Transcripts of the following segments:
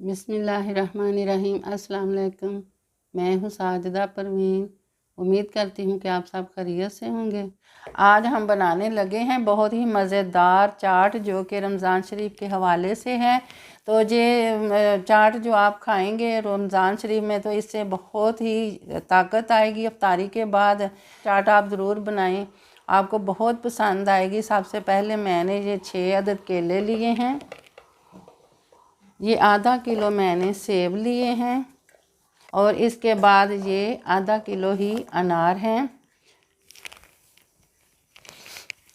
बिस्मिल्लाहिर्रहमानिर्रहीम। अस्सलाम वालेकुम। मैं हूँ साजिदा परवीन। उम्मीद करती हूँ कि आप सब खैरियत से होंगे। आज हम बनाने लगे हैं बहुत ही मज़ेदार चाट, जो कि रमज़ान शरीफ के हवाले से है। तो ये चाट जो आप खाएंगे रमज़ान शरीफ में, तो इससे बहुत ही ताकत आएगी। इफ्तारी के बाद चाट आप ज़रूर बनाएं, आपको बहुत पसंद आएगी। सबसे पहले मैंने ये 6 अदद केले लिए हैं, ये आधा किलो मैंने सेब लिए हैं, और इसके बाद ये आधा किलो ही अनार हैं,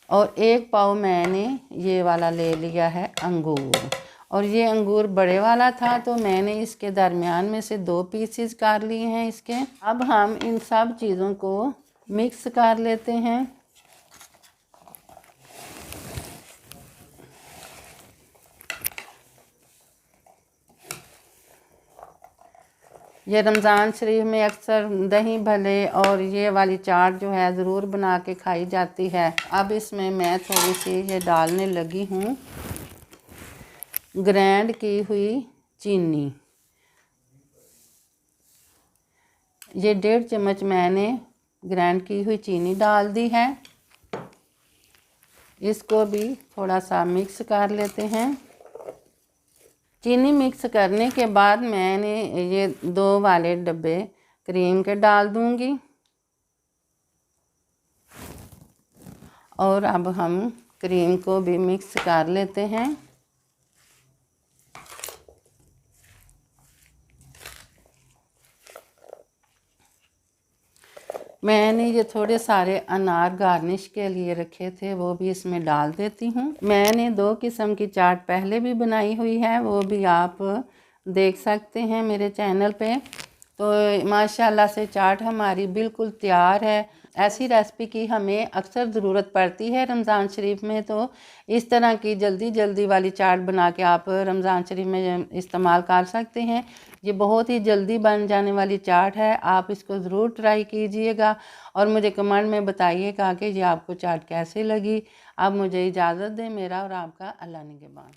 और 1 पाव मैंने ये वाला ले लिया है अंगूर। और ये अंगूर बड़े वाला था, तो मैंने इसके दरमियान में से 2 पीसेस कर लिए हैं इसके। अब हम इन सब चीज़ों को मिक्स कर लेते हैं। ये रमज़ान शरीफ में अक्सर दही भले और ये वाली चाट जो है ज़रूर बना के खाई जाती है। अब इसमें मैं थोड़ी सी ये डालने लगी हूँ ग्राइंड की हुई चीनी। ये 1.5 चम्मच मैंने ग्राइंड की हुई चीनी डाल दी है। इसको भी थोड़ा सा मिक्स कर लेते हैं। चीनी मिक्स करने के बाद मैंने ये 2 वाले डब्बे क्रीम के डाल दूंगी, और अब हम क्रीम को भी मिक्स कर लेते हैं। मैंने ये थोड़े सारे अनार गार्निश के लिए रखे थे, वो भी इसमें डाल देती हूँ। मैंने 2 किस्म की चाट पहले भी बनाई हुई है, वो भी आप देख सकते हैं मेरे चैनल पे। तो माशाल्लाह से चाट हमारी बिल्कुल तैयार है। ऐसी रेसिपी की हमें अक्सर ज़रूरत पड़ती है रमज़ान शरीफ में, तो इस तरह की जल्दी जल्दी वाली चाट बना के आप रमज़ान शरीफ में इस्तेमाल कर सकते हैं। ये बहुत ही जल्दी बन जाने वाली चाट है, आप इसको ज़रूर ट्राई कीजिएगा और मुझे कमेंट में बताइएगा कि ये आपको चाट कैसे लगी। अब मुझे इजाज़त दें। मेरा और आपका अल्लाह निगहबान।